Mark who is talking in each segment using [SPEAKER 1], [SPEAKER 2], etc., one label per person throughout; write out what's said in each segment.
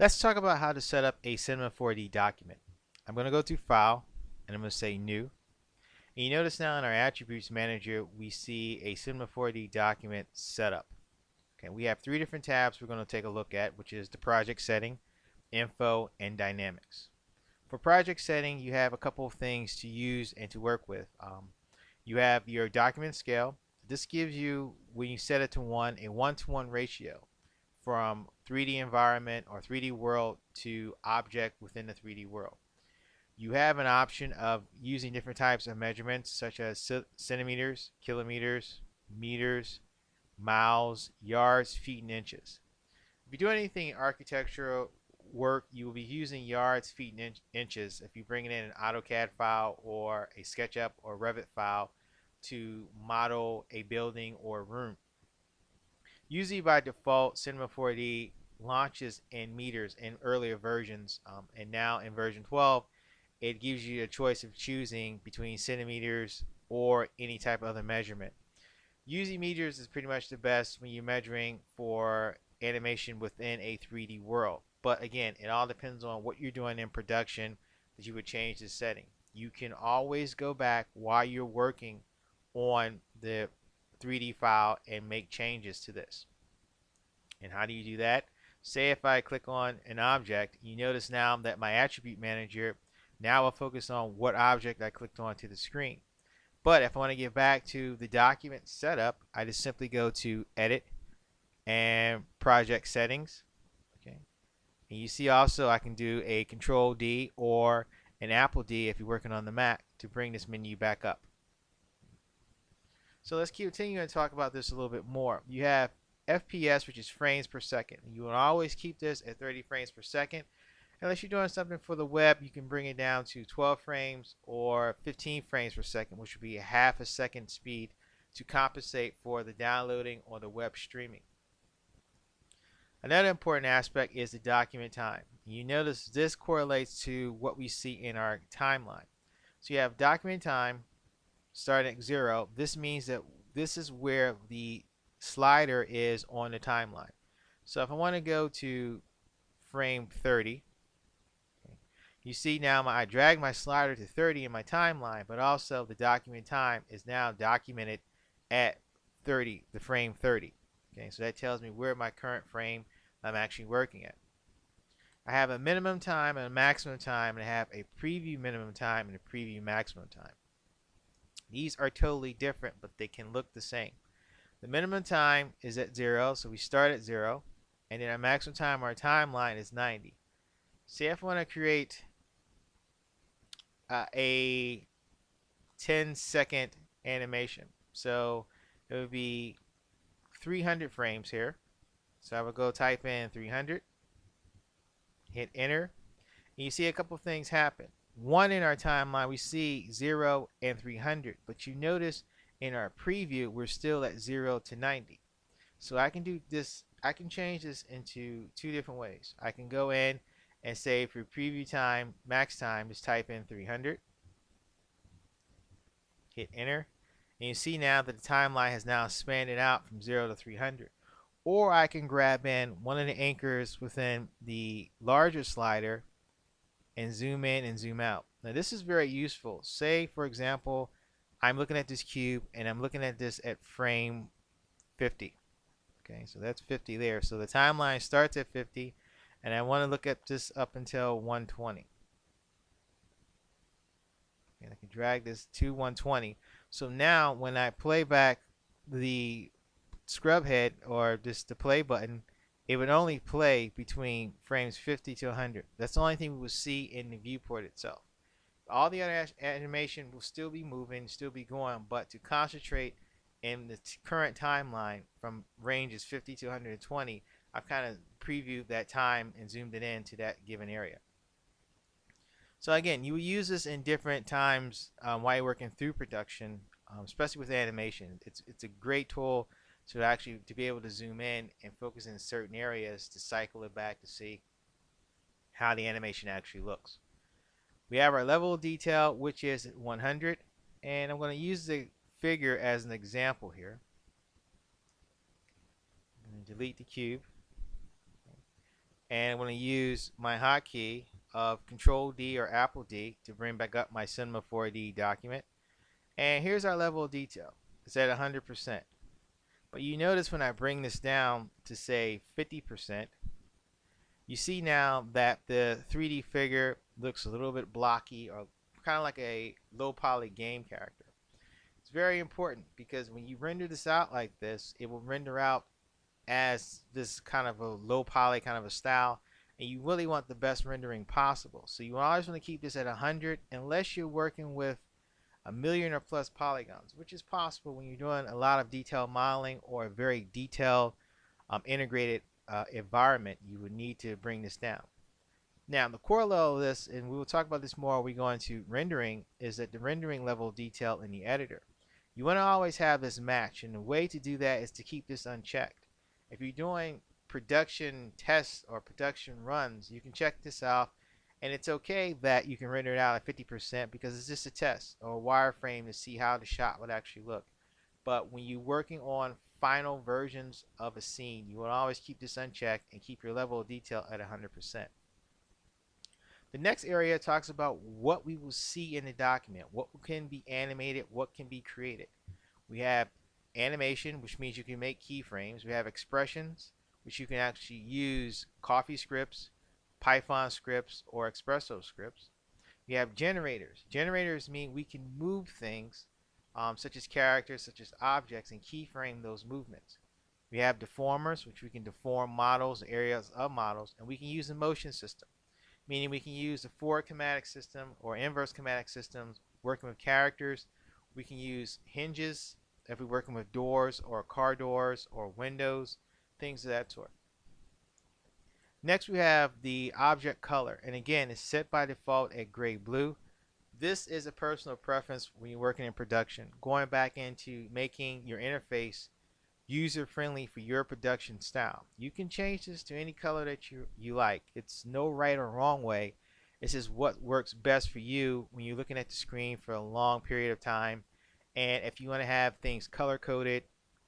[SPEAKER 1] Let's talk about how to set up a Cinema 4D document. I'm going to go to File, and I'm going to say New. And you notice now in our Attributes Manager, we see a Cinema 4D document setup. Okay, we have three different tabs we're going to take a look at, which is the Project Setting, Info, and Dynamics. For Project Setting, you have a couple of things to use and to work with. You have your document scale. This gives you, when you set it to 1, a 1-to-1 ratio from 3D environment or 3D world to object within the 3D world. You have an option of using different types of measurements such as centimeters, kilometers, meters, miles, yards, feet, and inches. If you do anything in architectural work, you will be using yards, feet, and inches if you bring it in an AutoCAD file or a SketchUp or Revit file to model a building or room. Usually by default, Cinema 4D launches in meters in earlier versions, and now in version 12, it gives you a choice of choosing between centimeters or any type of other measurement. Using meters is pretty much the best when you're measuring for animation within a 3D world. But again, it all depends on what you're doing in production that you would change the setting. You can always go back while you're working on the 3D file and make changes to this. And how do you do that? Say if I click on an object, you notice now that my attribute manager now will focus on what object I clicked on to the screen. But if I want to get back to the document setup, I just simply go to Edit and Project Settings. Okay. And you see also I can do a Control D or an Apple D if you're working on the Mac to bring this menu back up. So let's continue and talk about this a little bit more. You have FPS, which is frames per second. You will always keep this at 30 frames per second. Unless you're doing something for the web, you can bring it down to 12 frames or 15 frames per second, which would be a half a second speed to compensate for the downloading or the web streaming. Another important aspect is the document time. You notice this correlates to what we see in our timeline. So you have document time starting at 0. This means that this is where the slider is on the timeline. So if I want to go to frame 30, you see now I drag my slider to 30 in my timeline, but also the document time is now documented at 30, the frame 30. Okay, so that tells me where my current frame I'm actually working at. I have a minimum time and a maximum time, and I have a preview minimum time and a preview maximum time. These are totally different, but they can look the same. The minimum time is at 0, so we start at 0, and then our maximum time, our timeline, is 90. Say if I want to create a 10-second animation. So it would be 300 frames here. So I would go type in 300, hit enter, and you see a couple things happen. One, in our timeline, we see 0 and 300, but you notice in our preview, we're still at 0 to 90. So I can do this, I can change this into two different ways. I can go in and say for preview time, max time, just type in 300, hit enter, and you see now that the timeline has now expanded out from 0 to 300. Or I can grab in one of the anchors within the larger slider and zoom in and zoom out. Now this is very useful. Say for example, I'm looking at this cube and I'm looking at this at frame 50. Okay, so that's 50 there. So the timeline starts at 50, and I want to look at this up until 120. And I can drag this to 120. So now when I play back the scrub head or just the play button, it would only play between frames 50 to 100. That's the only thing we will see in the viewport itself. All the other animation will still be moving, still be going, but to concentrate in the current timeline from ranges 50 to 120, I've kind of previewed that time and zoomed it in to that given area. So again, you will use this in different times while you're working through production, especially with animation. It's a great tool to actually to be able to zoom in and focus in certain areas to cycle it back to see how the animation actually looks. We have our level of detail, which is 100, and I'm going to use the figure as an example here. I'm going to delete the cube, and I'm going to use my hotkey of Control D or Apple D to bring back up my Cinema 4D document. And here's our level of detail. It's at 100%. But you notice when I bring this down to say 50%, you see now that the 3D figure looks a little bit blocky or kind of like a low poly game character. It's very important because when you render this out like this, it will render out as this kind of a low poly kind of a style, and you really want the best rendering possible. So you always want to keep this at 100 unless you're working with a million or plus polygons, which is possible when you're doing a lot of detailed modeling or a very detailed integrated environment. You would need to bring this down. Now, the corollary of this, and we will talk about this more when we go into rendering, is that the rendering level of detail in the editor. You want to always have this match, and the way to do that is to keep this unchecked. If you're doing production tests or production runs, you can check this out, and it's okay that you can render it out at 50% because it's just a test or a wireframe to see how the shot would actually look. But when you're working on final versions of a scene, you will always keep this unchecked and keep your level of detail at 100%. The next area talks about what we will see in the document, what can be animated, what can be created. We have animation, which means you can make keyframes. We have expressions, which you can actually use coffee scripts, Python scripts, or Espresso scripts. We have generators. Generators mean we can move things such as characters, such as objects, and keyframe those movements. We have deformers, which we can deform models, areas of models, and we can use the motion system, meaning we can use the forward chromatic system or inverse chromatic systems working with characters. We can use hinges if we're working with doors or car doors or windows, things of that sort. Next we have the object color, and again it's set by default at gray blue. This is a personal preference when you're working in production, going back into making your interface user friendly for your production style. You can change this to any color that you like. It's no right or wrong way. It's just what works best for you when you're looking at the screen for a long period of time. And if you want to have things color coded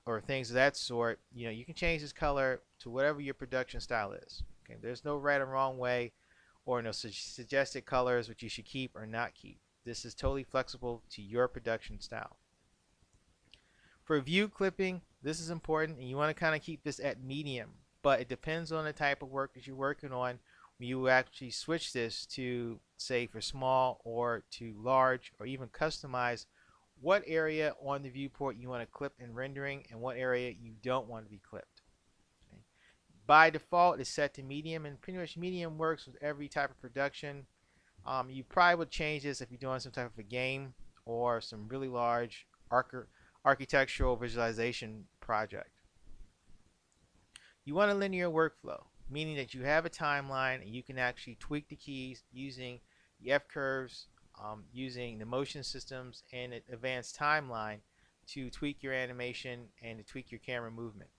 [SPEAKER 1] or things of that sort, you can change this color to whatever your production style is. Okay, there's no right or wrong way or no suggested colors which you should keep or not keep. This is totally flexible to your production style. For view clipping, this is important, and you want to kind of keep this at medium, but it depends on the type of work that you're working on when you actually switch this to, say, for small or to large, or even customize what area on the viewport you want to clip in rendering and what area you don't want to be clipped. Okay. By default, it's set to medium, and pretty much medium works with every type of production. You probably would change this if you're doing some type of a game or some really large architectural visualization project. You want a linear workflow, meaning that you have a timeline and you can actually tweak the keys using the F-curves, using the motion systems and an advanced timeline to tweak your animation and to tweak your camera movement.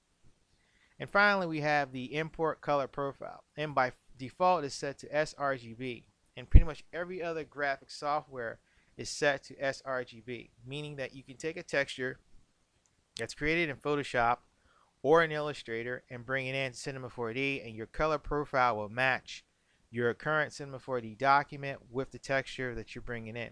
[SPEAKER 1] And finally, we have the import color profile, and by default is set to sRGB, and pretty much every other graphic software is set to sRGB, meaning that you can take a texture that's created in Photoshop or in Illustrator and bring it in Cinema 4D, and your color profile will match your current Cinema 4D document with the texture that you're bringing in.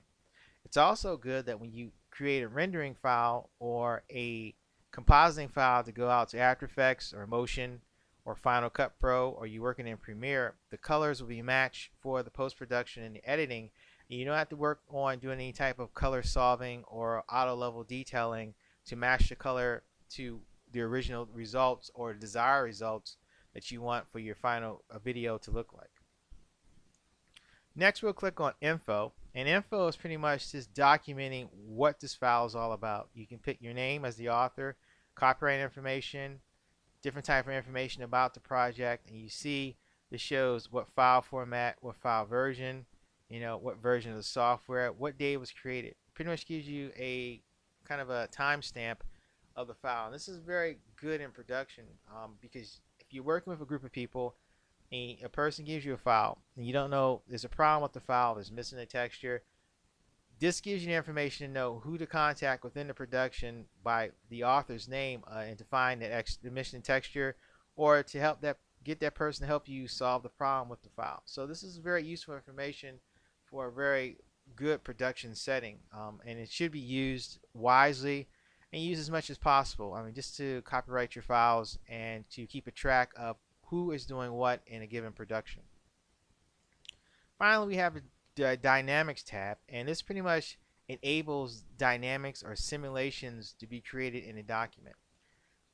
[SPEAKER 1] It's also good that when you create a rendering file or a compositing file to go out to After Effects or Motion or Final Cut Pro, or you're working in Premiere, the colors will be matched for the post-production and the editing. You don't have to work on doing any type of color solving or auto level detailing to match the color to the original results or desired results that you want for your final video to look like. Next, we'll click on Info, and Info is pretty much just documenting what this file is all about. You can pick your name as the author, copyright information, different type of information about the project, and you see this shows what file format, what file version, what version of the software, what day it was created. Pretty much gives you a kind of a timestamp of the file. And this is very good in production because if you're working with a group of people and a person gives you a file and you don't know, there's a problem with the file, there's missing a texture, this gives you the information to know who to contact within the production by the author's name and to find the missing texture, or to help that get that person to help you solve the problem with the file. So this is very useful information for a very good production setting, and it should be used wisely and used as much as possible. I mean, just to copyright your files and to keep a track of who is doing what in a given production. Finally, we have the Dynamics tab, and this pretty much enables dynamics or simulations to be created in a document.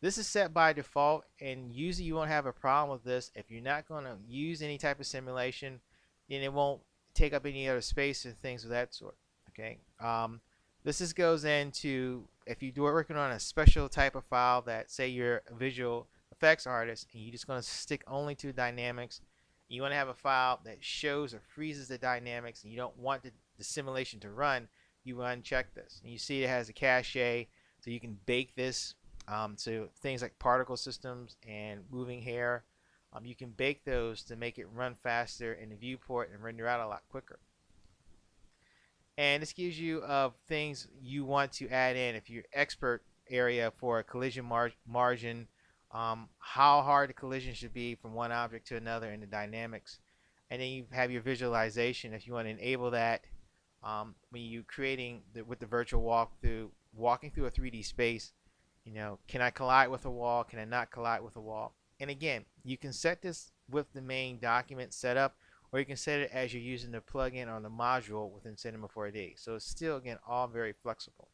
[SPEAKER 1] This is set by default, and usually you won't have a problem with this. If you're not going to use any type of simulation, then it won't take up any other space or things of that sort. Okay. This goes into if you're working on a special type of file that, say, you're a visual effects artist and you're just going to stick only to dynamics. You want to have a file that shows or freezes the dynamics, and you don't want the simulation to run. You uncheck this, and you see it has a cache, so you can bake this to things like particle systems and moving hair. You can bake those to make it run faster in the viewport and render out a lot quicker. And this gives you things you want to add in. If you're expert area for a collision margin, how hard the collision should be from one object to another in the dynamics. And then you have your visualization if you want to enable that when you're creating with the virtual walkthrough, walking through a 3D space. You know, can I collide with a wall? Can I not collide with a wall? And again, you can set this with the main document setup, or you can set it as you're using the plugin or the module within Cinema 4D. So it's still, again, all very flexible.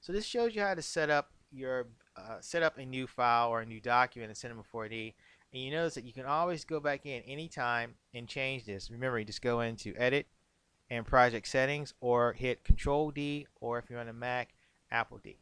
[SPEAKER 1] So this shows you how to set up a new file or a new document in Cinema 4D. And you notice that you can always go back in anytime and change this. Remember, you just go into Edit and Project Settings, or hit Control D, or if you're on a Mac, Apple D.